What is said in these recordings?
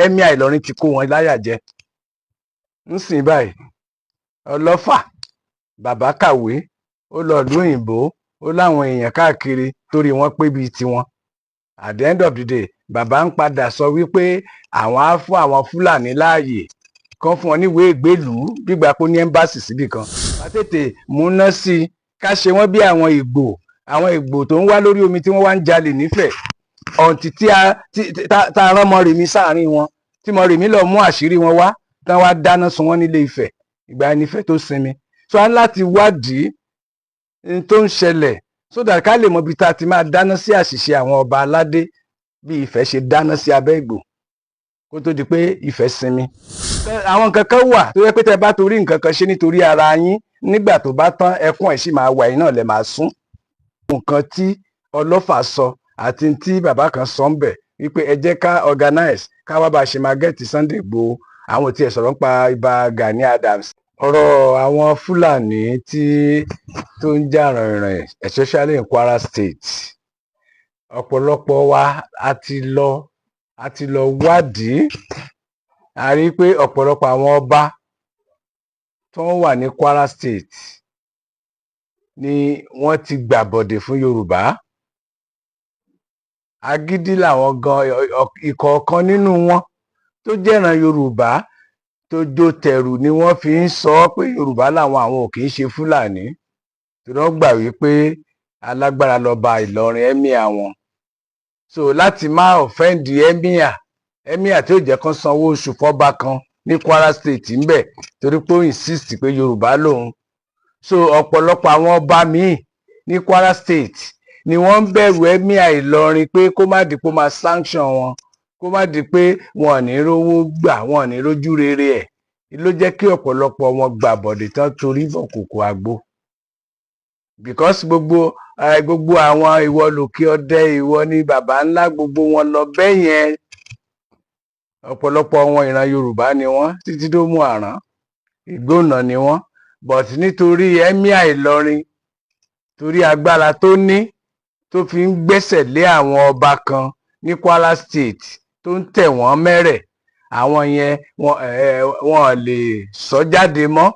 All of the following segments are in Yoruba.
Emir Ìlọrin ti kó wọn láyà jẹ. Nsìn báyìí ọlọ́fà bàbá kàwé ó lọ ìlú òyìnbó ó láwọn èèyàn káàkiri torí wọ́n pé bíi tiwọn. At the end of the day bàbá ń padà sọ wípé àwọn á fún àwọn Fúlàní láàyè kan fún wọn níwèé ìgbélùú gbígbà pé ní ẹ́mbáàsì síbì kan. Wá tètè múná sí i ká ṣe wọ́n bí àwọn Ìgbò tó ń wá lórí omi tí wọ́n wá ń jalè nífẹ̀ẹ́ ọ̀ǹtí tí a rán Mọ́remí sáàrin wọn tí Mọ́remí lọ mú àṣírí wọn wá tán wá dáná sun wọ́n nílé Ifẹ̀ ìgbà ẹni Ifẹ̀ tó sinmi. So a ń láti wádìí ní tó ń ṣẹlẹ̀ so that ká lè mọ ibi tá a ti máa dáná sí àṣìṣe àwọn ọba aládé bí Ifẹ̀ ṣe dáná sí abẹ́ Ìgbò kó tó di pé Ifẹ̀ sinmi. Àwọn nǹkan kan wà tó yẹ pé tẹ́ bá torí nǹkan kan ṣe nítorí ara yín nígbà tó bá tán ẹkún ẹ̀ sì máa wà yín náà lẹ máa sún. Nǹkan tí ọlọ́fà sọ àti tí bàbá kan sọ ń bẹ̀ wípé ẹ jẹ́ ká organize ká wá bá a ṣe máa gẹ́ẹ̀tì Sunday Igboho àwọn tí ẹ sọ̀rọ̀ ń pa Ìbà Gani Adams. Ọ̀rọ̀ àwọn Fúlàní tó ń jà rìnrìn especially in Kwara State ọ̀pọ̀lọpọ̀ wa a ti lọ wádìí a rí pé ọ̀pọ̀lọpọ̀ àwọn ọba tó ń wà ní Kwara State ni wọ́n ti gbàbọ̀dè fún Yorùbá. Agídí làwọn gan ìkọ̀ọ̀kan nínú wọn tó jẹ́ràn Yorùbá tó jó tẹ̀rù ni wọ́n fi ń sọ pé Yorùbá làwọn àwọn ò kì í ṣe Fúlàní tí wọ́n gbà wípé alágbára lọ́ba Ìlọrin Emir wọn. So láti má ọ̀fẹ́ǹdì Emir tí ó jẹ́ kán sanwó oṣù fọ́ba kan ní Kwara State ńbẹ̀ torí pé ó insist pé Yorùbá lòun. So ọ̀pọ̀lọpọ̀ àwọn ọba míì ní Kwara State ni wọ́n ń bẹ̀rù Emir Ìlọrin pé kó má di pé ó máa sanction wọn kó má di pé wọn ò ní rówó gbà wọn ò ní rójú rere ẹ̀ ló jẹ́ kí ọ̀pọ̀lọpọ̀ wọn gbà bọ̀dẹ̀ tán torí bọ̀kòkò àgbo. Because gbogbo àwọn ìwọ lòkè ọdẹ ìwọ ní baba ńlá gbogbo wọn lọ bẹ́ẹ̀ yẹn ọ̀pọ̀lọpọ̀ wọn ìran Yorùbá ni wọ́n títí tó mú àrán Ìgbónà ni wọ́n but nítorí Emir Ìlọrin torí agbára tó ní tó fi ń gbẹ́sẹ̀ lé àwọn ọba kan ní Kwara State tó ń tẹ̀ wọ́n mẹ́rẹ̀ àwọn yẹn wọn lè sọ jáde mọ́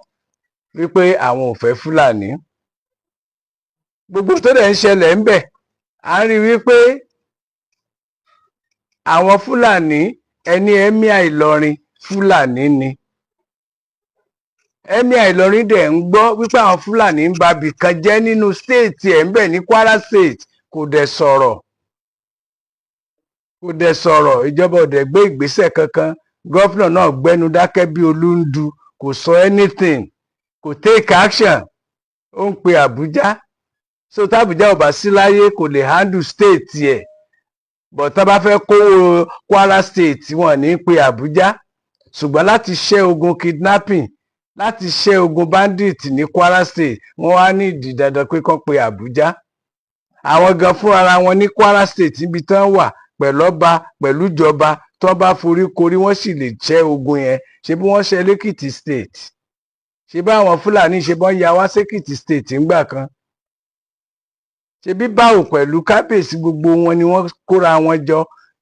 wípé àwọn ò fẹ́ Fúlàní. Gbogbo tó dẹ̀ ń ṣẹlẹ̀ ń bẹ̀ à ń rí wípé àwọn Fúlàní ẹni Emir Ìlọrin Fúlàní ni. Emir Ìlọrin dẹ̀ ń gbọ́ wípé àwọn Fúlàní ń ba bìkan jẹ́ nínú stéètì ẹ̀ ń bẹ̀ ní Kwara State kò dẹ̀ sọ̀rọ̀ ìjọba ò dẹ̀ gbé ìgbésẹ̀ kankan gọ́fìnà náà gbẹ́nu dákẹ́ bí olúndu kò sọ anything kò take action ó ń pe Àbújá so tábùjá ò bá sí láyé kò lè handle state ẹ̀ but tá bá fẹ́ kó Kwara State wọn ní pe Àbújá ṣùgbọ́n láti ṣẹ́ ogun kidnapping láti ṣẹ́ ogun bandit ní Kwara State wọ́n wá ní ìdí dandan pé kán pe Àbújá. Àwọn gan fúnra wọn ní Kwara State níbi tán wà pẹ̀lú ọba pẹ̀lú ìjọba tó bá forí korí wọ́n sì lè ṣẹ́ ogun yẹn ṣe bí wọ́n ṣe lẹ́kìtì state ṣe bá àwọn Fúlàní ṣe bọ́n ya wá sékìtì state ńgbà kan ṣe bí báwo pẹ̀lú kábíyèsí gbogbo wọn ni wọ́n kóra wọn jọ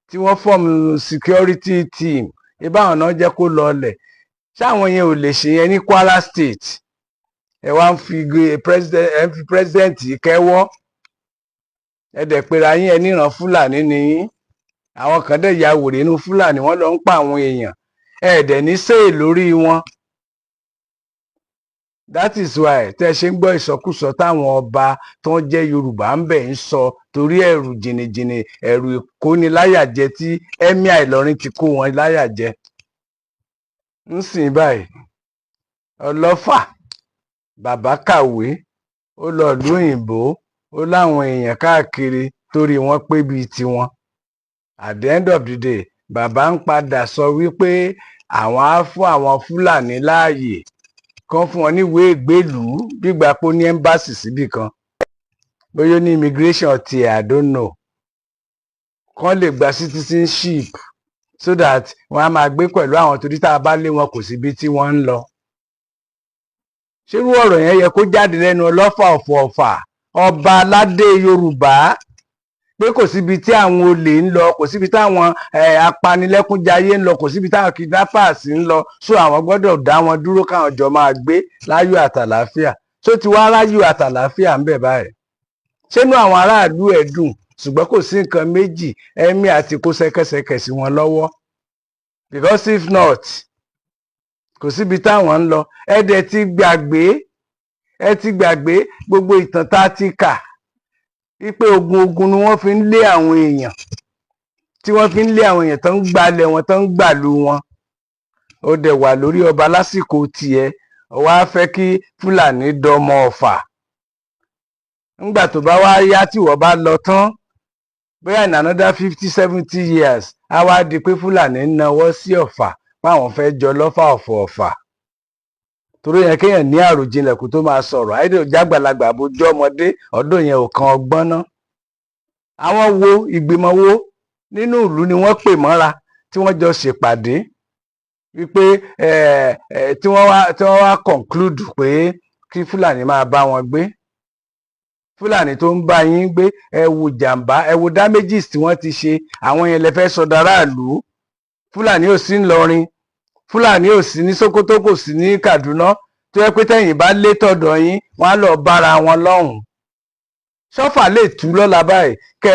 tí wọ́n fọ́ọ̀mù security team ìbáwọn náà jẹ́ kó lọọlẹ̀ ṣáwọn yẹn ò lè ṣe yẹn ní Kwara State ẹ wá ń fi president kẹ́wọ́ ẹ dẹ̀ pera yín ẹ níran Fúlàní ni yín àwọn kan dẹ̀ ya wèrè inú Fúlàní wọ́n lọ ń pa àwọn èèyàn ẹ dẹ̀ ní sèé lórí wọn. That is why tẹ́ ṣe ń gbọ́ ìsọkúsọ táwọn ọba tó ń jẹ́ Yorùbá ń bẹ̀ ń sọ torí ẹ̀rù jìnnìjìnnì ẹ̀rù ìkóniláyàjẹ tí Emir Ìlọrin ti kó wọn láyàjẹ. Nsìn báyìí ọlọ́fà bàbá kàwé ó lọ ìlú òyìnbó ó láwọn èèyàn káàkiri torí wọ́n pé bíi tiwọn. At the end of the day bàbá ń padà sọ wípé àwọn á fún àwọn Fúlàní láàyè kan fún wọn níwèé ìgbélùú gbígbà pé ó ní ẹ́mbáàsì síbì kan bóyá ní immigration tiẹ̀ I don't know kan lè gba citizenship so that wọ́n á máa gbé pẹ̀lú àwọn torí tá a bá lé wọn kò síbi tí wọ́n ń lọ. ṣérú ọ̀rọ̀ yẹn yẹ kó jáde lẹ́nu ọlọ́fà ọ̀fọ̀ ọ̀fà ọba aládé Yorùbá pé kò síbi tí àwọn olè ń lọ, kò síbi táwọn apanilẹ́kúnjayé ń lọ, kò síbi táwọn kidnappers ń lọ, so àwọn gbọ́dọ̀ dá wọn dúró káwọn jọ máa gbé láyọ̀ àtàlàáfíà. tó ti wá ráyọ̀ àtàlàáfíà ń bẹ̀ báyìí. ṣénú àwọn aráàlú ẹ̀ dùn? ṣùgbọ́n kò sí nǹkan méjì, ẹ̀mí àti kó ṣẹ́kẹ́ṣẹkẹ̀ sí wọn lọ́wọ́, because if not kò síbi táwọn ń lọ. ẹ ti gbàgbé gbogbo ìtàn tá a ti kà wípé ogun ni wọ́n fi ń lé àwọn èèyàn, tí wọ́n fi ń lé àwọn èèyàn tó ń gbalẹ̀ wọn, tó ń gbàlú wọn. ó dẹ̀ wà lórí ọba lásìkò tiẹ̀, ó wá fẹ́ kí Fúlàní dọmọ Ọ̀fà. ńgbà tó bá wá yá tí wọ́n bá lọ tán, bóyá in another 50-70 years, á wá di pé Fúlàní ń nawọ́ sí Ọ̀fà páwọn fẹ́ jọ lọ́fà ọ̀fọ̀ Ọ̀fà. torí yẹn kéèyàn ní àròjinlẹ̀ kó tó máa sọ̀rọ̀, àìdè jágbàlagbà àbójú ọmọdé, ọdún yẹn ò kan ọgbọ́n ná. àwọn ìgbìmọ̀ wo nínú ìlú ni wọ́n pè mọ́ra tí wọ́n jọ ṣèpàdé wípé tí wọ́n wá conclude pé kí Fúlàní máa bá wọn gbé. Fúlàní tó ń bá yín gbé, ẹ wo jàǹbá, ẹ wo damages tí wọ́n ti ṣe. àwọn yẹn lè fẹ́ sọ dáràlú. Fúlàní ò sí ńlọrin, Fúlàní ò sí ní Sókótó, kò sí ní Kàdúná, tó yẹ pé tẹ̀yìn bá lé tọ̀dọ̀ yín wọ́n á lọ bára wọn lọ́hùn. Ṣọ́fà lè tú lọ́la báyìí, kẹ́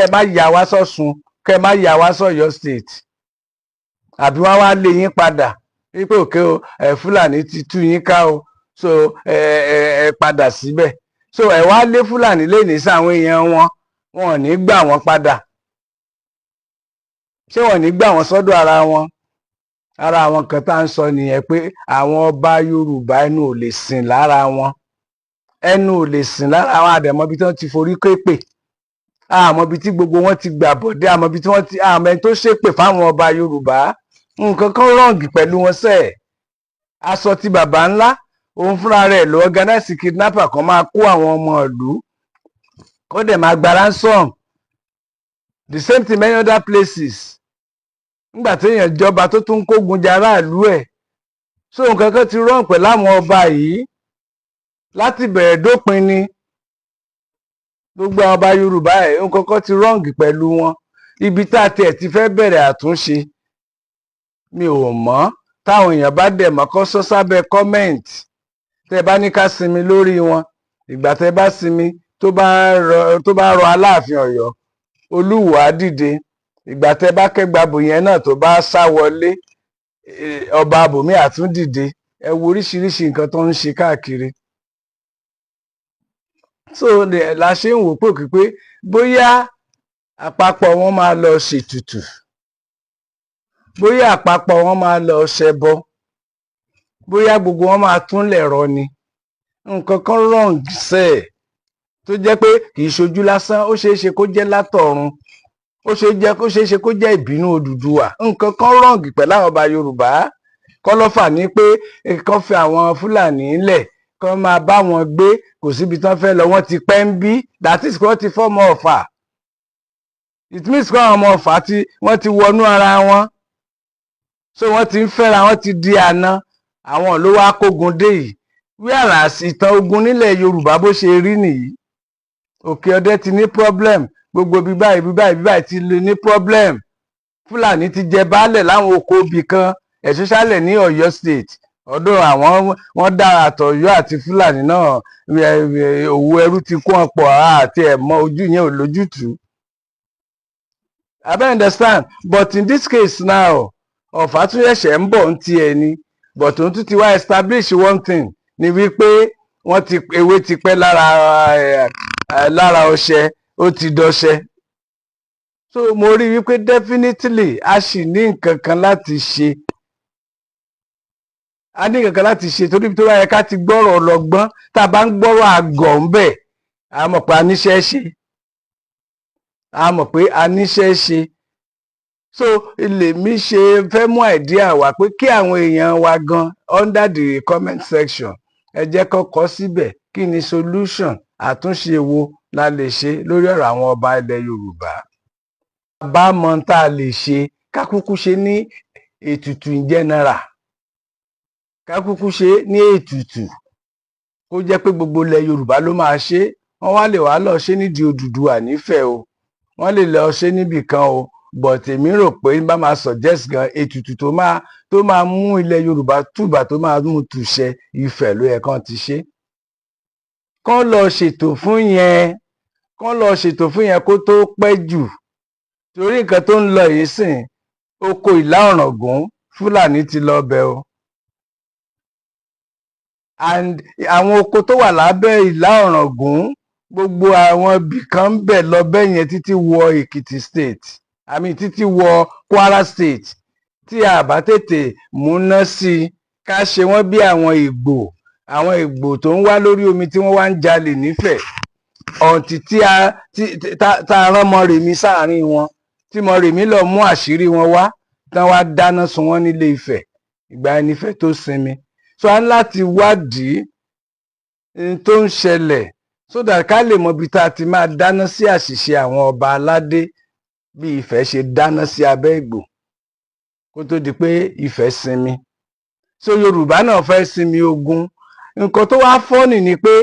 ẹ má yà wá sọ́ṣun, kẹ́ ẹ má yà wá sọ́yọ́ state, àbí wọ́n wá lé yín padà wípé òkè o, Fúlàní ti tú yín ká o, so ẹ padà síbẹ̀. so ẹ wá lé Fúlàní lénìí sáwọn èèyàn wọn ò ní gbà wọ́n padà. ṣé wọn ò ní gbà wọ́n sọ́dọ̀ ara wọn? ara àwọn kan tá à ń sọ nìyẹn, pé àwọn ọba Yorùbá ẹnu ò lè sìn lára wọn, ẹnu ò lè sìn lára àwọn àdẹ̀mọ́bí tí wọ́n ti forí képè, àmọ́bí tí gbogbo wọn ti gbà bọ̀dé, àmọ́bí tí wọ́n ti àmọ́ ẹni tó ṣépè fáwọn ọba Yorùbá. nǹkan kan rọ̀ǹgì pẹ̀lú wọn sẹ́ẹ̀. aṣọ ti bàbá ńlá, òun fúnra rẹ̀ ló organize kidnapper kan máa kó àwọn ọmọ ìlú, kó dẹ̀ máa gba ransom. the same thing many other places. nígbà téèyàn jọba tó tún kógun jà aráàlú ẹ̀. so nǹkan kan ti rọ̀ǹ pẹ̀lú àwọn ọba yìí láti bẹ̀rẹ̀ dópin ni. gbogbo àwọn ọba Yorùbá ẹ̀ nǹkan kan ti rọ̀ǹgì pẹ̀lú wọn. ibi tá a tiẹ̀ ti fẹ́ bẹ̀rẹ̀ àtúnṣe mi ò mọ̀. táwọn èèyàn bá dẹ̀ mọ́ kó sọ sábẹ́ comment. tẹ́ bá ní ká sinmi lórí wọn, ìgbà tẹ́ bá sinmi tó bá rọ Aláàfin Ọ̀yọ́, Olúwo á dìde. ìgbà tẹ́ bá kẹ́gbàbò yẹn náà tó bá sá wọlé, ọba abòmí á tún dìde. ẹ wo oríṣiríṣi nǹkan tó ń ṣe káàkiri. so la ṣe ń wò pé bóyá àpapọ̀ wọn máa lọ ṣètùtù, bóyá àpapọ̀ wọn máa lọ ṣẹbọ, bóyá gbogbo wọn máa túnlẹ̀ rọ ni. nǹkan kan wrong sẹ́ẹ̀, tó jẹ́ pé kì í ṣojú lásán, ó ṣeé ṣe kó jẹ́ látọ̀run, ó ṣeé ṣe kó jẹ́ ìbínú Odùduwà. nǹkan kan wrong pẹ̀lú àwọn ọba Yorùbá. kọ́lọ́fà ní pé kán fi àwọn Fúlàní lẹ̀, kán máa bá wọn gbé, kò síbi tán fẹ́ lọ, wọ́n ti pẹ́ ń bí. that is wọ́n ti fọ́mọ Ọ̀fà. it means kí àwọn ọmọ Ọ̀fà wọ́n ti wọnú ara wọn, so wọ́n ti ń fẹ́ra, wọ́n ti di àna. àwọn ló wá kógun dé yìí. whereas ìtàn ogun nílẹ̀ Yorùbá bó ṣe rí nìyí. Òkè Ọdẹ ti ní problem, gbogbo bí báyìí ti lè ní problem. Fúlàní ti jẹ baálẹ̀ láwọn oko ibì kan, especially ní Ọ̀yọ́ state. ọdún àwọn wọ́n dá àtọ̀yọ́ àti Fúlàní náà, òwò ẹrú ti kó wọn pọ̀, àti ẹ̀mọ́ ojú yẹn ò lójútùú. I understand, but in this case now, Ọ̀fà tún ṣẹ̀ṣẹ̀ ń bọ̀ ń tiẹ̀ ni, but òun tún ti wá establish one thing ni wípé ewé ti pẹ́ lára ọṣẹ, ó ti dọṣẹ. so mo rí wípé definitely a sì ní nǹkan kan láti ṣe. a ní nǹkan kan láti ṣe, torí tó bá yẹ ká ti gbọ́rọ̀ ọlọ́gbọ́n, tá a bá ń gbọ́rọ̀ àgọ̀ ń bẹ̀, a mọ̀ pé a níṣẹ́ ṣe. so lèmi ṣe fẹ́ mú idea wá pé kí àwọn èèyàn wa gan under the comment section, ẹ jẹ́ kó kọ síbẹ̀ kí ni solution, àtúnṣe wo la lè ṣe lórí ọ̀rọ̀ àwọn ọba ilẹ̀ Yorùbá. bá mọ tá a lè ṣe, ká kúkú ṣe ní ètùtù in general, ká kúkú ṣe ní ètùtù, kó jẹ́ pé gbogbo ilẹ̀ Yorùbá ló máa ṣe. wọ́n wá lè wá lọ ṣe nídìí Odùduwà nífẹ̀ẹ́ o. wọ́n lè lọ ṣe níbì kan o, but èmi rò pé bá máa suggest gan ètùtù tó máa mú ilẹ̀ Yorùbá túbà tó máa mú túṣẹ Ifẹ̀ ló yẹ kán ti ṣe. Kán lọ ṣètò fún yẹn kó tó pẹ́ jù, torí nǹkan tó ń lọ yìí sìn oko Ìlá Ọ̀ràngún Fúlàní ti lọ bẹ̀ o, and àwọn oko tó wà lábẹ́ Ìlá Ọ̀ràngún gbogbo àwọn ibì kan ń bẹ̀ lọ bẹ́ẹ̀ yẹn títí wọ Èkìtì state títí wọ Kwara state, tí a bá tètè múná sí i ká ṣe wọ́n bí àwọn Ìgbò tó ń wá lórí omi tí wọ́n wá ń jalè nífẹ̀ẹ́ ọ̀ǹtì tí a rán Mọ́remí sáàárín wọn, tí Mọ́remí lọ mú àṣírí wọn wá tán wá dáná sun wọ́n nílé Ifẹ̀, ìgbà ẹni Ifẹ̀ tó sinmi. So a ní láti wádìí tó ń ṣẹlẹ̀ so that ká lè mọ ibi tá a ti máa dáná sí àṣìṣe àwọn ọba aládé bí Ifẹ̀ ṣe dáná sí abẹ́ Ìgbò kó tó di pé Ifẹ̀ sinmi. So Yorùbá náà fẹ́ sinmi ogun. Nǹkan tó wá fọ́nì ni pé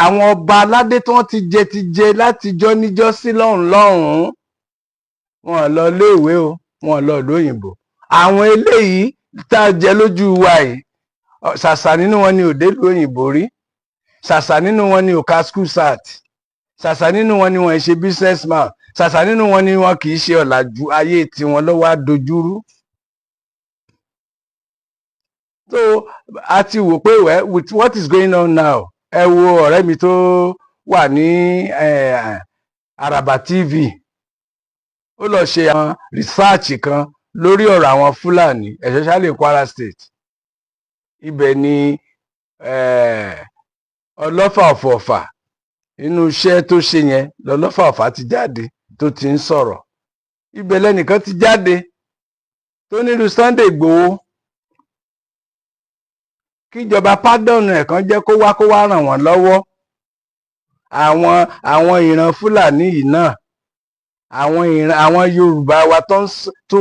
àwọn ọba aládé tí wọ́n ti jẹ látijọ́ níjọ́sí lọ́hùn-ún wọn lọ léèwé o, wọn lọ lóyìnbó. Àwọn eléyìí tá a jẹ lójú wa yìí ṣàṣà nínú wọn ni ò délùú òyìnbó rí, ṣàṣà nínú wọn ni ò ka school sat, ṣàṣà nínú wọn ni wọn ṣe businessman, ṣàṣà nínú wọn ni wọn kì í ṣe ọ̀làjú, ayé tiwọn ló wá dojúrú. So a ti wò pé with what is going on now, ẹ wo ọ̀rẹ́ mi tó wà ní Araba TV, ó lọ ṣe àwọn research kan lórí ọ̀rọ̀ àwọn Fúlàní especially Kwara state. Ibẹ̀ ni Ọlọ́fà of Offa, inú iṣẹ́ tó ṣe yẹn lọ́lọ́fà Offa ti jáde tó ti ń sọ̀rọ̀. Ibẹ̀ lẹ́nìkan ti jáde tó nílùú Sunday Igboho kíjọba pardon ẹ̀ kan jẹ́ kó wá ràn wọ́n lọ́wọ́. Àwọn ìran Fúlàní yìí náà, àwọn Yorùbá wa tó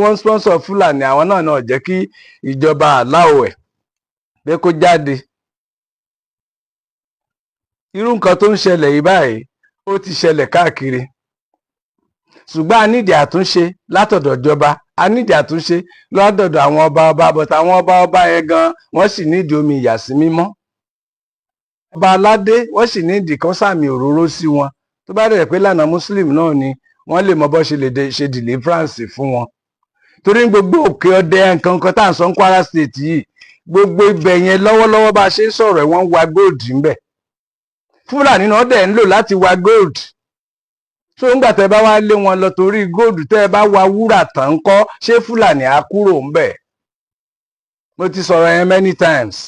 wọ́n sponsor Fúlàní, àwọn náà jẹ́ kí ìjọba aláwọ̀ ẹ̀ pé kó jáde. Irú nǹkan tó ń ṣẹlẹ̀ yìí báyìí ó ti ṣẹlẹ̀ káàkiri, ṣùgbọ́n a nídìí àtúnṣe látọ̀dọ̀ ìjọba, a nídìí àtúnṣe látọ̀dọ̀ àwọn ọba but àwọn ọba yẹn gan wọ́n sì nídìí omi ìyàsímímọ́. Ọba aládé wọ́n sì nídìí kan sàmì òróró sí wọn, tó bá dẹ̀ pé lànà Muslim náà ni wọ́n lè mọ bó ṣe lè ṣe deliverance fún wọn. Torí gbogbo òkè ọdẹ nǹkan tá à ń sọ ní Kwara state yìí, gbogbo ibẹ̀ yẹn lọ́wọ́lọ́wọ́ bá a ṣe ń sọ̀rọ̀ wọ́n ń wa gold ńbẹ̀. Fúlàní náà dẹ̀ ń lò láti wa gold. So ńgbà tẹ́ bá wá lé wọn lọ torí gold, tẹ́ ẹ bá wa wúrà tán ń kọ́, ṣé Fúlàní á kúrò ńbẹ̀? Mo ti sọ̀rọ̀ yẹn many times.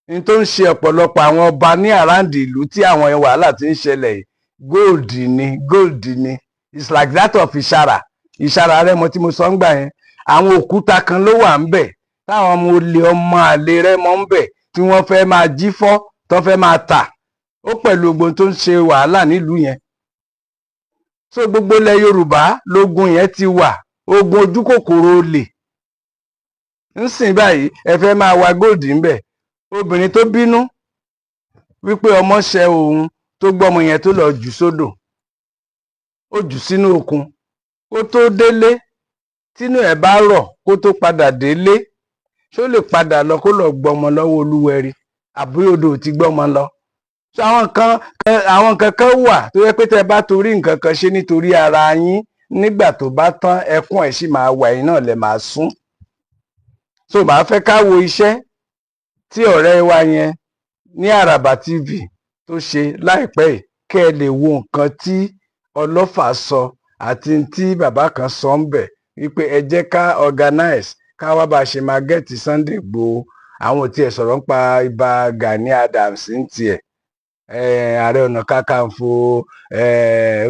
Ní tó ń ṣe ọ̀pọ̀lọpọ̀ àwọn ọba ní àráǹdì ìlú tí àwọn wàhálà ti ń ṣẹlẹ̀ yìí, gold ni. It's like that of ìṣàrà Rẹ́mọ tí mo sọ ń gbà yẹn. Àwọn òkúta kan ló wà ńbẹ̀ táwọn ọmọ àlè Rẹ́mọ ńbẹ̀ tí wọ́n fẹ́ máa jí fọ́ tó fẹ́ máa tà. Ó pẹ̀lú ogun tó ń ṣe wàhálà nílùú yẹn. So gbogbo ilẹ̀ Yorùbá lógun yẹn ti wà, ogun ojú kòkòrò olè. Ńsìn báyìí ẹ fẹ́ máa wa gold ńbẹ̀. Obìnrin tó bínú wípé ọmọ ṣẹ òun tó gbọ́mọ yẹn tó lọ jù sódò, ó jù sínú òkun, kó tó délé tínú ẹ̀ bá rọ̀ kó tó padà délé, ṣó lè padà lọ kó lọ gbọ́mọ lọ́wọ́ Olúwẹ̀rí àbí odò ti gbọ́mọ lọ. So àwọn nǹkan kan wà tó yẹ pé tẹ́ bá torí nǹkan kan ṣe nítorí ara yín, nígbà tó bá tán ẹkún ẹ̀ sì máa wà, yín náà lè máa sún. So màá fẹ́ ká wo iṣẹ́ tí ọ̀rẹ́ wa yẹn ní Araba TV tó ṣe láìpẹ́ yìí, kẹ́ ẹ lè wo nǹkan tí Ọlọ́fà sọ àti tí bàbá kan sọ ń bẹ̀ wípé ẹ jẹ́ ká organize ká wá bá a ṣe máa gẹ́ẹ̀tì Sunday Igboho. Àwọn ò tiẹ̀ sọ̀rọ̀ ń pa Ìbà Gani Adams ń tiẹ̀, Ààrẹ Ọ̀nà Kakanfò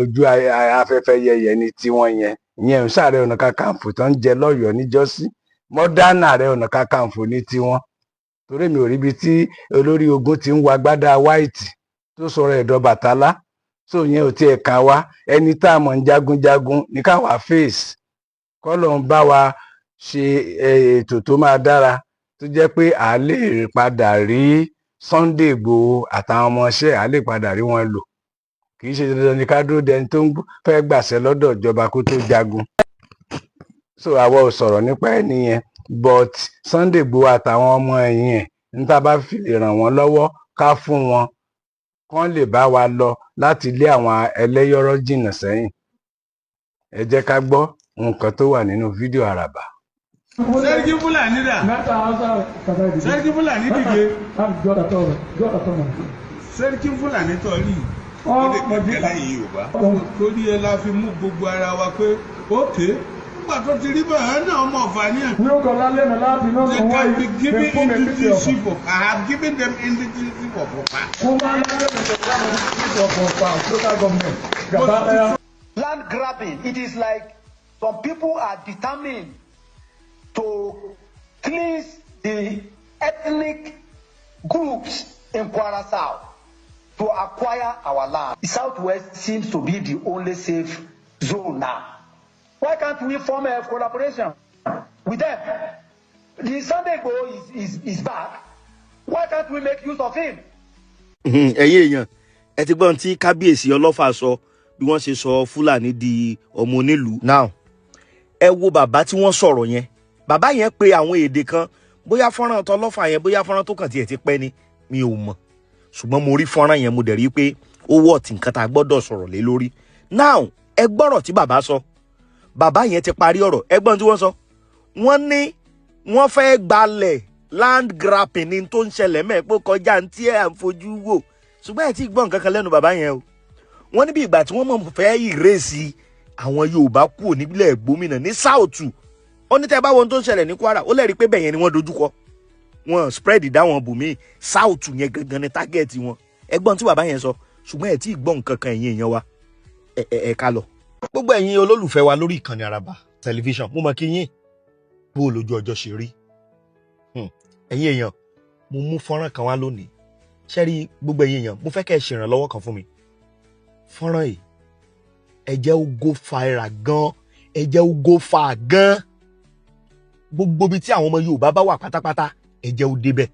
ojú afẹ́fẹ́ yẹyẹ ní tiwọn yẹn, ìyẹn ń ṣààrẹ Ọ̀nà Kakanfò tó ń jẹ lọ́yọ̀ọ́ níjọ́sí, mọ́dánà Ààrẹ Ọ̀nà Kakanfò ní tiwọn. Torí mi ò ríbi tí olórí ogun ti ń wa gbádá white tó sọ̀rọ̀ ẹ̀dọ̀ Bàtálá. So yẹn ò tiẹ̀ kàn wá, ẹni tá a mọ̀ ń jagunjagun ní káwa face. Kọ́lọ̀ ń bá wa ṣe ètò tó máa dára tó jẹ́ pé à lè padà rí Sunday Igboho àtàwọn ọmọọṣẹ́, à lè padà rí wọn lò. kì í ṣe dandan ni ká dúró dẹni tó ń fẹ́ gbàṣẹ lọ́dọ̀ ìjọba kó tó jagun. So àwa ò sọ̀rọ̀ nípa ẹni yẹn, but Sunday Igboho àtàwọn ọmọ ẹ̀yìn ẹ̀ ní tá a bá fi lè ràn wọ́n lọ́wọ́ ká fún wọn kán lè bá wa lọ láti lé àwọn ẹlẹ́yọ̀rọ̀ jìnnà sẹ́yìn. Ẹ jẹ́ ká gbọ́ nǹkan tó wà nínú fídíò Àràbà. Sẹ́ríkí Fúlàní dà. Sẹ́ríkí Fúlàní dìde. Sẹ́ríkí Fúlàní tọ́ rí. Ọ̀dẹ̀ lẹ́yìn Yorùbá. Torí ẹ la fi mú gbogbo ara wa pé ókè. Nígbà tó ti rí bẹ́ẹ̀ náà ọmọ Ọ̀fà ní ẹ̀. They can be given indigenship of I have given them indigenship of Offa. Land grabbing, it is like some people are determined to cleanse the ethnic groups in Kwara South to acquire our land. The Southwest seems to be the only safe zone now. Why can't we form a collaboration with them? The Sunday Igboho is back. Why can't we make use of him? Ẹ̀yin èèyàn, ẹ ti gbọ́n tí kábíyèsí ọlọ́fà sọ bí wọ́n ṣe sọ Fúlàní di ọmọ onílùú. Now, ẹ wo bàbá tí wọ́n sọ̀rọ̀ yẹn. Bàbá yẹn pe àwọn èdè kan, bóyá fọ́nrán tó lọ́fà yẹn, bóyá fọ́nrán tó kàn tiẹ̀ ti pẹ́ ni, mi ò mọ̀. Ṣùgbọ́n mo rí fọ́nrán yẹn, mo dẹ̀ rí pé ó wọ̀ tí nǹkan tá a gbọ́dọ̀ sọ̀rọ̀ lé lórí. Now, ẹ gbọ́rọ̀ tí bàbá sọ. Bàbá yẹn ti parí ọ̀rọ̀. Ẹ gbọ́n tí wọ́n sọ. Wọ́n ní wọ́n fẹ́ gbalẹ̀ land grabbing ní tó ń ṣẹlẹ̀ mẹ́ẹ̀pọ̀ kọjá tí ẹ̀ ń fojú wò. Ṣùgbọ́n ẹ̀ tí gbọ́n nǹkan kan lẹ́nu bàbá yẹn o. Wọ́n ní bí ìgbà tí wọ́n mọ̀ fẹ́ ìrèsì àwọn Yorùbá kúrò nílẹ̀ gómìnà ní South. Ó ní tẹ́ bá wọn tó ń ṣẹlẹ̀ ní Kwara, ó lẹ́rìí pé bẹ́ẹ̀ yẹn ni wọ́n dojúkọ. Wọ́n spread dáwọn bùnmí South yẹn gangan ní target wọn. Ẹ gbọ́n tí bàbá yẹn sọ. Ṣùgbọ́n ẹ̀ tí gbọ́n nǹkan kan ẹ̀yin èèyàn wa. Ẹ ká lọ. Gbogbo ẹ̀yin olólùfẹ́ wa lórí ìkànnì Àràbà tẹlifíṣàn, mo mọ̀ kí yín bó lójú ọjọ́ ṣe rí. Ẹ̀yin èèyàn, mo mú fọ́nrán kan wá lónìí. Ṣé rí gbogbo ẹ̀yin èèyàn, mo fẹ́ kẹ́ ẹ ṣèrànlọ́wọ́ kan fún mi. Fọ́nrán yìí, ẹ jẹ́ ó go viral gan, ẹ jẹ́ ó go far gan. Gbogbo ibi tí àwọn ọmọ Yorùbá bá wà pátápátá, ẹ jẹ́ ó débẹ̀.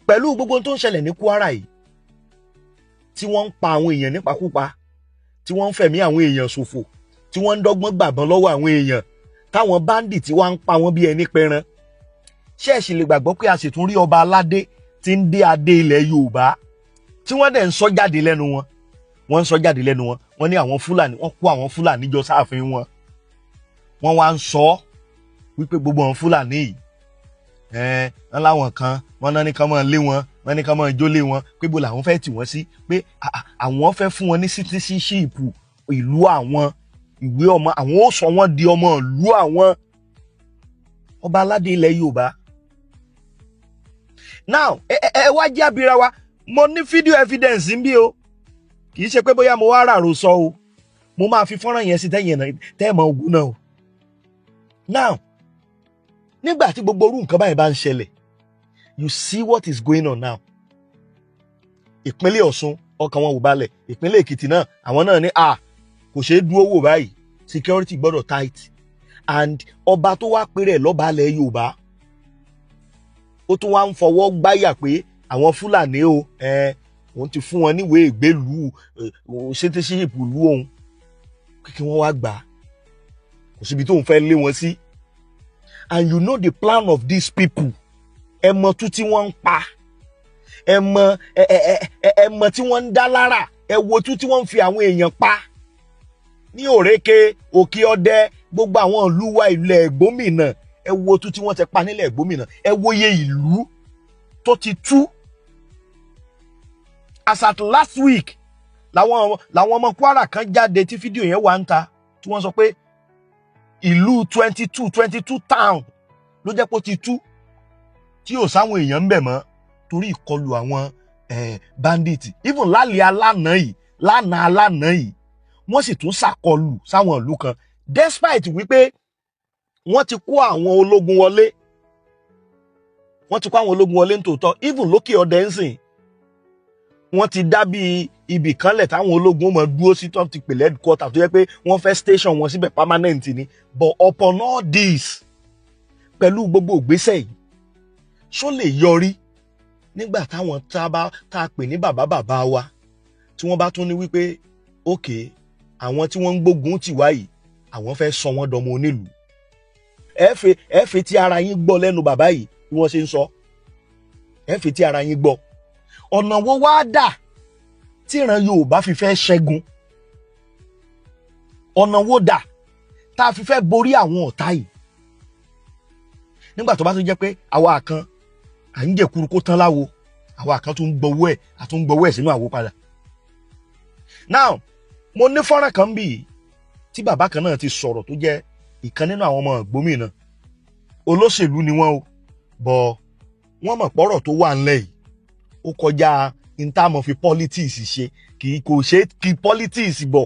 Pẹ̀lú gbogbo tó ń ṣẹlẹ̀ ní Kwara yìí, tí wọ́n ń pa àwọn èèyàn nípakúpa, tí wọ́n ń fẹ̀mí àwọn èèyàn ṣòfò, tí wọ́n ń dọ́gbọ́n gbàbọ́n lọ́wọ́ àwọn èèyàn, táwọn bandit tí wọ́n ń pa wọ́n bí ẹni pẹran. Ṣé ẹ sì lè gbàgbọ́ pé a sì tún rí ọba aládé tí ń dé adé ilẹ̀ Yorùbá tí wọ́n dẹ̀ ń sọ jáde lẹ́nu wọn. Wọ́n ń sọ jáde lẹ́nu wọn. Wọ́n ní àwọn Fúlàní, wọ́n kó àwọn Fúlàní jọ sáàfin wọn. Wọ́n wá ń sọ wípé gbogbo àwọn Fúlàní yìí, wọ́n láwọn kan, wọ́n náà ní ká máa lé wọn, wọ́n ní ká máa jólé wọn, pé bó làwọn fẹ́ tì wọ́n sí, pé àwọn fẹ́ fún wọn ní citizenship ìlú àwọn, ìwé ọmọ, àwọn ó sọ wọ́n di ọmọ ìlú àwọn. Ọba aládé ilẹ̀ Yorùbá. Now, ẹ wá jẹ́ abira wa, mo ní video evidence ń bí o. Kì í ṣe pé bóyá mo wá ràrò sọ o. Mo máa fi fọ́nrán yẹn sí tẹ́ẹ̀mọ̀ ogun náà o. Now, nígbà tí gbogbo orú nǹkan báyìí bá ń ṣẹlẹ̀, you see what is going on now. Ìpínlẹ̀ Ọ̀ṣun, ọkàn wọn ò balẹ̀. Ìpínlẹ̀ Èkìtì náà, àwọn náà ní kò ṣeé dúró wò báyìí. Security gbọ́dọ̀ tight. And ọba tó wá péré lọ́ba alẹ̀ Yorùbá, ó tún wá ń fọwọ́ gbáyà pé àwọn Fúlàní o, òun ti fún wọn níwèé ìgbélùú citizenship ìlú òun, kí wọ́n wá gbà. Kò síbi tóun fẹ́ lé wọn sí. And you know the plan of these people. Ẹ mọ̀ tú tí wọ́n ń pa. Ẹ mọ̀ tí wọ́n ń dá lára. Ẹ wo tú tí wọ́n ń fi àwọn èèyàn pa. Ní Òrékè, Òkè Ọdẹ, gbogbo àwọn ìlú wa ilẹ̀ Gómìnà. Ẹ wo tú tí wọ́n ti pa nílẹ̀ Gómìnà. Ẹ wo iye ìlú tó ti tú. As at last week, làwọn ọmọ Kwara kan jáde tí fídíò yẹn wà ń ta, tí wọ́n sọ pé ìlú 22 town ló jẹ́ pé ó ti tú, tí ò sáwọn èèyàn ń bẹ̀ mọ́ torí ìkọlù àwọn bandit. Even lánàá yìí, wọ́n sì tún ṣàkọlù sáwọn ìlú kan, despite wípé wọ́n ti kó àwọn ológun wọlé. Wọ́n ti kó àwọn ológun wọlé nítòótọ́. Even lókè ọdẹ ń sìn, wọ́n ti dá bí ibì kan lẹ̀ táwọn ológun mọ̀ dúró sí tó ti pèlè headquarter tó yẹ pé wọ́n fẹ́ station wọn síbẹ̀ permanent ni. But upon all this, pẹ̀lú gbogbo ìgbésẹ̀ yìí, ṣó lè yọrí nígbà táwọn tá a pè ní bàbá wa tí wọ́n bá tún ní wípé okay àwọn tí wọ́n ń gbógun tì wá yìí àwọn fẹ́ sọ wọ́n dọmọ onílùú, ẹ fẹ́ tí ara yín gbọ́ lẹ́nu bàbá yìí bí wọ́n ṣe ń sọ, ẹ fẹ́ tí ara yín gbọ́. ọ̀nà wo wá dà tí ìran Yorùbá fi fẹ́ ṣẹ́gun? ọ̀nà wo dà tá a fi fẹ́ borí àwọn ọ̀tá yìí? nígbà tó bá tún jẹ́ pé àwa kan à ń jẹ̀kuru kó tán láwo, àwa kan tún ń gbowó ẹ̀ sínú àwo padà. now mo ní fọ́nrán kan bí tí bàbá kan náà ti sọ̀rọ̀ tó jẹ́ ìkan nínú àwọn ọmọ gómìnà olóṣèlú ni wọ́n o, bọ̀ wọ́n mọ̀ pọ́rọ̀ tó wà ńlẹ̀ yìí ó kọjá ìntàmọ̀ fi politics ṣe, kò ṣe kí politics bọ̀.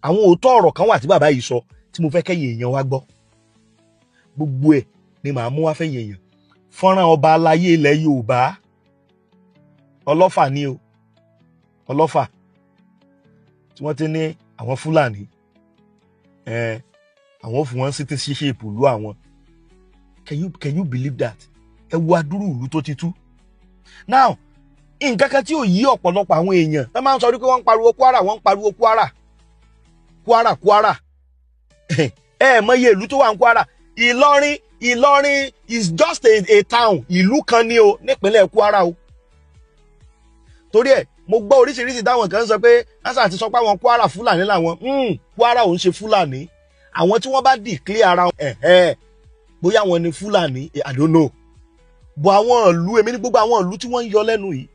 àwọn òótọ́ ọ̀rọ̀ kan wà tí bàbá yìí sọ tí mo fẹ́ kẹ́yìn èèyàn wá gbọ́, gbogbo ẹ̀ ni màá mú wá fẹ́yìn èèyàn. fọ́nrán ọba aláyé ilẹ̀ Yorùbá Ọlọ́fà ni o, Ọlọ́fà tí wọ́n ti ní àwọn Fúlàní àwọn fún wọn citizenship ìlú àwọn. Can you believe that? ẹ wo adúrú ìlú tó ti tú. now nǹkan kan tí ò yí ọ̀pọ̀lọpọ̀ àwọn èèyàn tó máa ń sọ wípé wọ́n ń pariwo Kwara, wọ́n ń pariwo Kwara mọye ìlú tó wà ní Kwara. Ìlọrin is just a town, ìlú kan ni o nípínlẹ̀ Kwara o. torí ẹ̀ mo gbọ́ oríṣiríṣi táwọn kan sọ pé asa ti sọ pé àwọn Kwara Fúlàní làwọn. Kwara ò ń ṣe Fúlàní. àwọn tí wọ́n bá declare ara wọn bóyá wọn ni Fúlàní I don't know. bọ̀ àwọn ìlú, èmi ní gbogbo àwọn ìlú tí wọ́n ń yọ lẹ́nu yìí,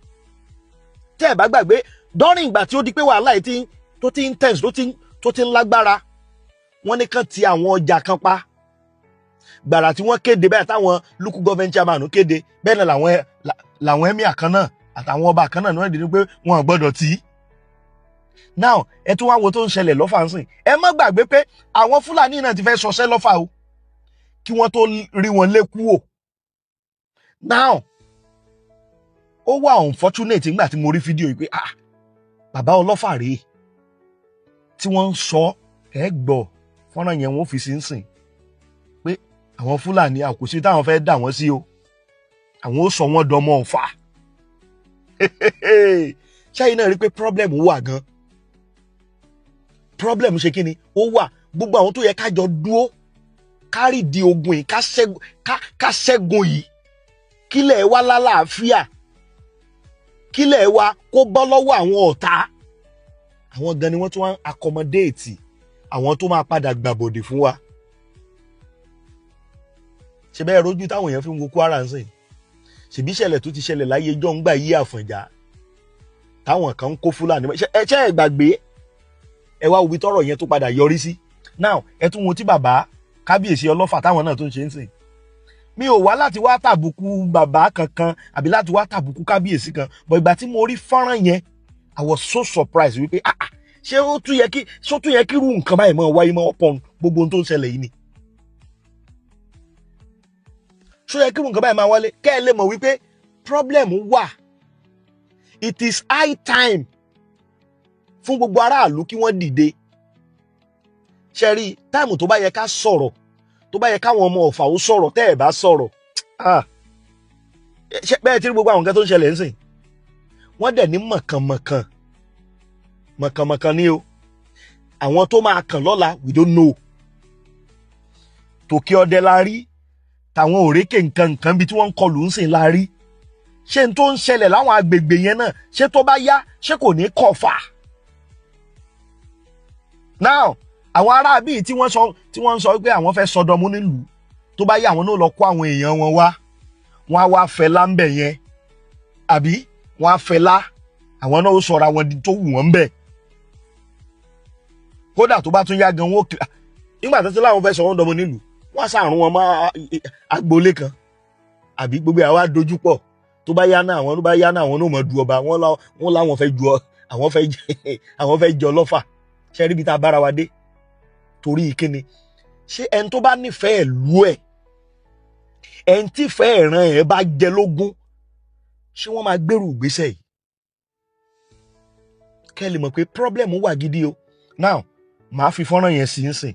tẹ́ ẹ̀ bá gbàgbé during ìgbà tí ó di pé wàhálà yìí tó ti intense tó ti ń lágbára, wọ́n ní kàn ti àwọn ọjà kan pa. gbàrà tí wọ́n kéde bẹ́ẹ̀ táwọn local government chairman kéde bẹ́ẹ̀ náà làwọn emir kan náà àtàwọn ọba kan náà ní wọ́n dì ní pé wọ́n gbọ́dọ̀ tí. now ẹ tún wá wo tó ń ṣẹlẹ̀ lọ́fà ń sìn. ẹ má gbàgbé pé àwọn Fúlàní náà ti fẹ́ ṣọṣẹ́ lọ́fà o kí wọ́n tó rí wọn lé kúò. now ó wà unfortunate nígbà tí mo rí fídíò yìí pé bàbá Ọlọ́fà rèé tí wọ́n ń sọ ẹ gbọ́ fọ́nrán yẹn wọ́n fi sí ń sìn pé àwọn Fúlàní àkòsí táwọn fẹ́ dà wọ́n sí o, àwọn ó sọ wọ́n dọmọ Ọ̀fà. ṣáà náà rí pé problem wà gan. problem ṣe kí ni ó wà. gbogbo àwọn tó yẹ ká jọ dúró kárí di ogun yìí ká ṣẹ́gun yìí kílẹ̀ wa lálàáfíà, kílẹ̀ wa kó bọ́ lọ́wọ́ àwọn ọ̀tá. àwọn gan ni wọ́n tún wá accommodate àwọn tó máa padà gbàbọ̀dè fún wa. ṣe bẹ́ẹ̀ rojú táwọn èèyàn fi ń wo Kwara ń sìn. ṣèbí ìṣẹ̀lẹ̀ tó ti ṣẹlẹ̀ láyé jọ́ ń gbà yí Àfọ̀njá táwọn kan ń kó Fúlàní. ẹ gbàgbé ẹ wá wo bí tọ́rọ̀ yẹn tó padà yọrí sí. now ẹ tún wo tí bàbá kábíyèsí Ọlọ́fà táwọn náà tó ń ṣe ń sìn. mi ò wá láti wá tàbùkù bàbá kankan àbí láti wá tàbùkù kábíyèsí kan, bọ̀ ìgbà tí mo rí fọ́nrán yẹn I was so surprised wípé ṣé ó tún yẹ kí irú nǹkan báyìí máa wáyé mọ́ ọ̀pọ̀ gbogbo ohun tó ń ṣẹlẹ̀ yìí ni. ṣó yẹ kí irú nǹkan báyìí máa wálé kẹ́ ẹ lè mọ̀ wípé problem wà. it is high time fún gbogbo aráàlú kí wọ́n dìde. ṣe rí táìmù tó bá yẹ ká sọ̀rọ̀, tó bá yẹ káwọn ọmọ Ọ̀fà ó sọ̀rọ̀, tẹ́ ẹ̀ bá sọ̀rọ̀ bẹ́ẹ̀ tí gbogbo àwọn nǹkan tó ń ṣẹlẹ̀ ń sìn. wọ́n dẹ̀ ní mọ̀kànmọ̀kàn ni o. àwọn tó máa kàn lọ́la we don't know. tòkè ọdẹ la rí, tàwọn òrékè nǹkan bí tí wọ́n ń kọlù ń sìn la rí. ṣé n tó ń ṣẹlẹ̀ láwọn agbègbè yẹn náà ṣé tó bá yá ṣé kò ní kọfà. now àwọn ará bíi tí wọ́n ń sọ pé àwọn fẹ́ sọdọmú nílùú, tó bá yá àwọn náà lọ kó àwọn èèyàn wọn wá, wọ́n á wá fẹlá ń bẹ̀ yẹn àbí wọ́n á fẹlá, àwọn náà ó sọra wọn di tó wù wọ́n ń bẹ̀. kódà tó bá tún yá gan wọ́n nígbà tó ti láwọn fẹ́ sọ wọ́n dọmọ nílùú, wọ́n á sàrún wọn mọ́ agboolé kan àbí gbogbo àwa dojú pọ̀. tó bá yá náà àwọn náà mọ̀ du ọba, wọ́n láwọn fẹ́ ju àwọn fẹ́ jọ Ọlọ́fà. ṣe rí bí tá a bára wa dé torí kíni? ṣé ẹni tó bá nífẹ̀ẹ́ ìlú ẹ̀, ẹni tí ìfẹ́ ìran ẹ̀ bá jẹ lógún, ṣé wọ́n máa gbèrú ìgbésẹ̀ yìí? kẹ́ ẹ lè mọ̀ pé problem wà gidi o. now màá fi fọ́nrán yẹn sí ń sìn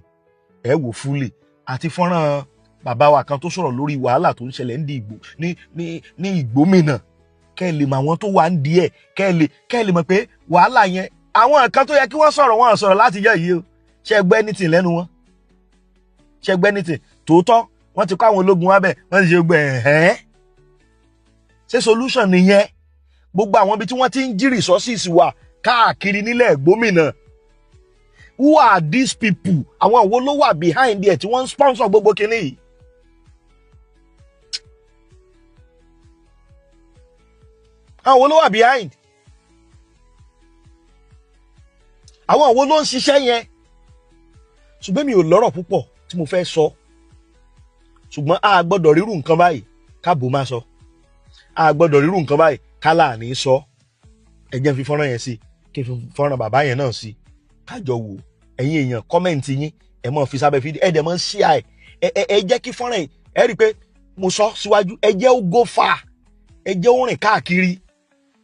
ẹ wò fúlì, àti fọ́nrán bàbá wa kan tó sọ̀rọ̀ lórí wàhálà tó ń ṣẹlẹ̀ ní Ìgbòmìnà kẹ́ ẹ lè mọ àwọn tó wà ń di ẹ̀ kẹ́ ẹ lè mọ̀ pé wàhálà yẹn àwọn nǹkan tó yẹ kí wọ́n sọ̀rọ̀ láti yẹ yìí o ṣe gbẹ́ anything lẹ́nu wọn ṣe gbẹ́ anything tòótọ́ wọ́n ti kọ́ àwọn ológun wá bẹ̀ wọ́n ti ṣe gbẹ̀ ṣé solution nìyẹn gbogbo àwọn ibi tí wọ́n ti ń jí resources wà káàkiri nílẹ̀ gómìnà who are these people àwọn wo ló wà behind there tí wọ́n ń sponsor gbogbo kinní yìí. àwọn wo ló wà behind àwọn wo ló ń ṣiṣẹ́ yẹn ṣùgbọ́n mi ò lọ́rọ̀ púpọ̀ tí mo fẹ́ sọ ṣùgbọ́n a gbọ́dọ̀ rírù nǹkan báyìí káàbò máa sọ a gbọ́dọ̀ rírù nǹkan báyìí kálá ní sọ ẹ jẹ́ n fi fọ́nrán yẹn sí kí n fi fọ́nrán bàbá yẹn náà sí kájọ wò ẹ̀yin èèyàn kọ́mẹ̀ntì yín ẹ mọ̀ fi sábẹ́ fídíò ẹ dẹ̀ mọ̀ share ẹ jẹ́ kí fọ́nrán yìí ẹ rí i pé mo sọ síwájú ẹ jẹ́ ó go far ẹ jẹ́ ó rìn káàkiri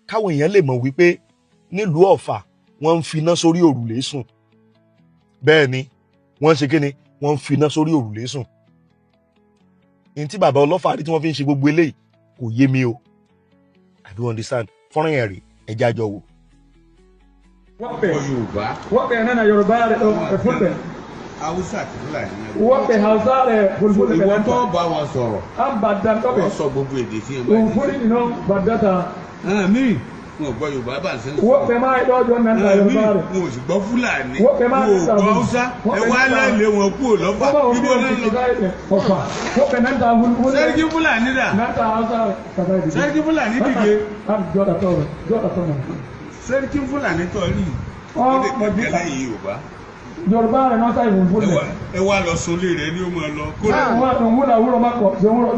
káwọn èèyàn lè mọ̀ wípé nílùú Ọ̀fà wọ́n ń finá sórí òrùlé sùn bẹ́ẹ̀ ni wọ́n ń ṣe kíni wọ́n ń finá sórí òrùlé sùn ní tí bàbá ọlọ́fà rí tí wọ́n fi ń ṣe gbogbo eléyìí kò yé mi o I don't understand fọ́nrán yẹn rè ẹ jẹ́ àjọ wò. wọ́n pè nánà Yorùbá rẹ̀ fúnbẹ̀. Hausa àti Fulani. wọ́n pè Hausa rẹ̀ fúnbẹ̀. ìwọ tó bá wọn sọ̀rọ̀. a bàdàn tọ́bẹ̀. wọ́n sọ gbogbo èdè tí ẹ bá yẹ. òfurufú nínú bàdàtà. mi wọn gbọ́ Yorùbá bá ń sẹ́ńsọ. wọ́n pè máa lọ́jọ́ nánà Yorùbá rẹ̀. wọn ò sì gbọ́ Fulani. wọ́n pè máa wọn ò gbọ́ Hausa. ẹ wá lẹ́lẹ̀ wọn kú lọ́fà. ibo lẹ́nu. wọ́n pè nánà Fulani. Sẹ́ríkì Fulani dà. nánà Hausa rẹ̀. Sẹ́ríkì Fulani dìde. jọ́dá tọ́ Sẹ́ríkì Fulani tọ́ rí. Yorùbá rẹ̀ náà sáyé fún lẹ̀. ẹ wá lọ sólé rẹ ní ó máa lọ. wúlà wúlò má kọ̀ ṣe wúlà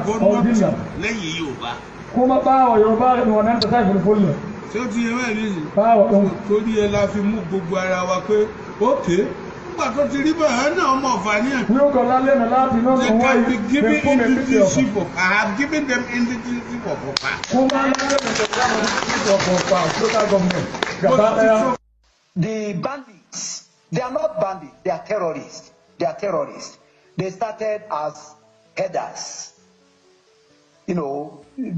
ọ̀dínlà. lẹ́yìn Yorùbá. kó má bá ọ̀ Yorùbá rẹ̀ ní wọn náà sáyé fún lẹ̀. ṣé ó ti yẹ bẹ́ẹ̀ nísìnyí. báwọ̀ tó. torí ẹ la fi mú gbogbo ara wa pé ókè nígbà tó ti rí bẹ́ẹ̀ náà ọmọ ọ̀fà ní ẹ̀. yóò kọ̀ lálẹ́ nà láti náà they can be given indigenship of I have given them indigenship of Offa. kó má lálẹ́ nà indigenship of Offa local government. gàbá The bandits, they are not bandits, they are terrorists. They are terrorists. They started as headers,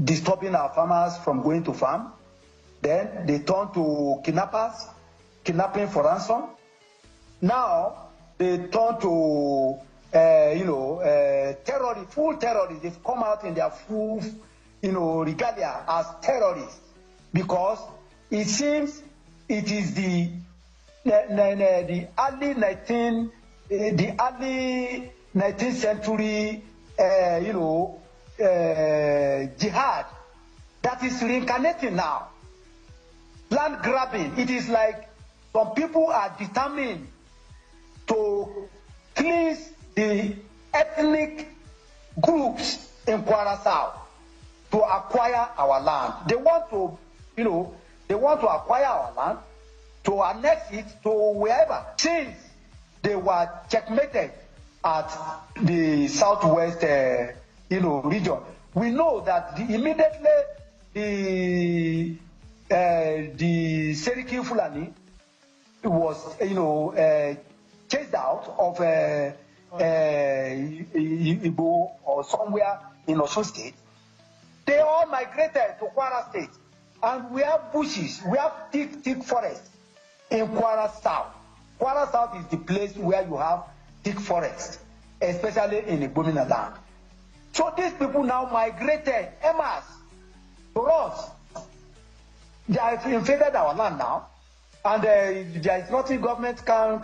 disturbing our farmers from going to farm. Then they turned to kidnappers, kidnapping for ransom. Now they turn to, terrorists, full terrorists. They've come out in their full, regalia as terrorists because it seems it is the early 19th century, jihad that is reincarnating now. Land grabbing. It is like some people are determined to cleanse the ethnic groups in Kwara South to acquire our land. They want to, acquire our land, to annex it to wherever. Since they were checkmated at the southwest, region, we know that immediately the Seyitan Fulani was, chased out of Igbo or somewhere in Osun State. They all migrated to Kwara State, and we have bushes, we have thick forests in Kwara South. Kwara South is the place where you have thick forest, especially in the Igbomina land. So these people now migrated, emas, to us. They have invaded our land now, and there is nothing government can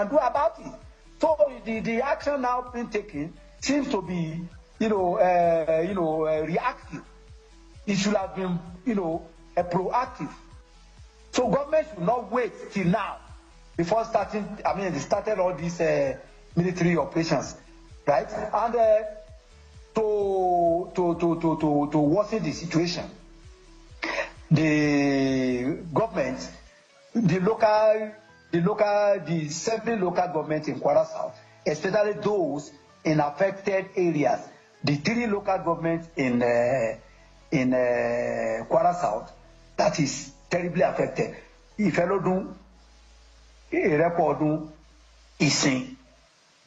do about it. So the action now being taken seems to be, reactive. It should have been, proactive. So government should not wait till now before starting. They started all these military operations, right? And to worsen the situation, the government, the 7 local governments in Kwara South, especially those in affected areas, the 3 local governments in Kwara South, that is terribly affected. Ifelodun, Irekodun, Isin.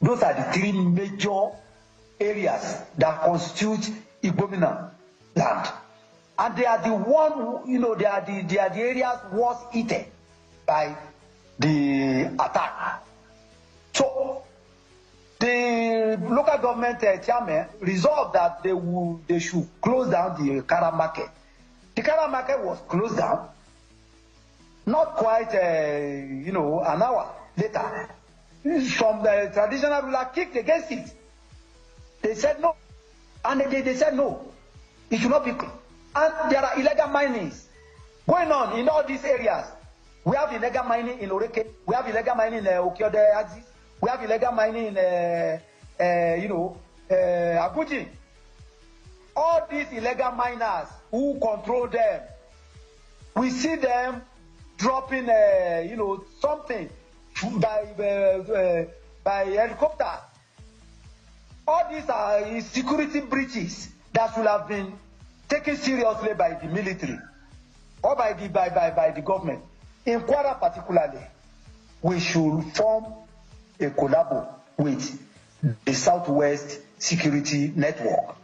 Those are the 3 major areas that constitute Igbomina land. And they are the one who, you know, they are the areas worst eaten by the attack. So the local government chairman resolved that they should close down the Kara market. The Kara market was closed down. Not quite, you know, an hour later, some traditional ruler kicked against it. They said no, and they said no, it should not be. And there are illegal minings going on in all these areas. We have illegal mining in Oreke, we have illegal mining in Okiode Axis, we have illegal mining in, you know, Abuji. All these illegal miners who control them, we see them dropping, you know, something by helicopter. All these are security breaches that should have been taken seriously by the military or by the government. In Kwara particularly, we should form a collabo with the Southwest Security Network,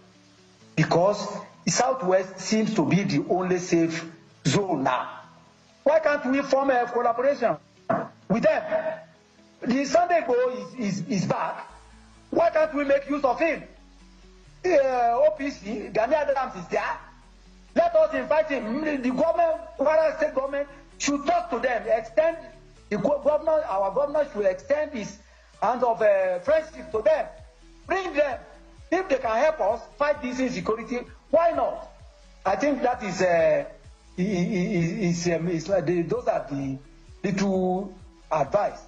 because the Southwest seems to be the only safe zone now. Why can't we form a collaboration with them? The Sunday Igboho is back. Why can't we make use of him? OPC, Gani Adams is there. Let us invite him. The government, Kwara State government, should talk to them. Extend the governor. Our governor should extend his hand of friendship to them. Bring them. If they can help us fight this insecurity, why not? I think that is like those are the little advice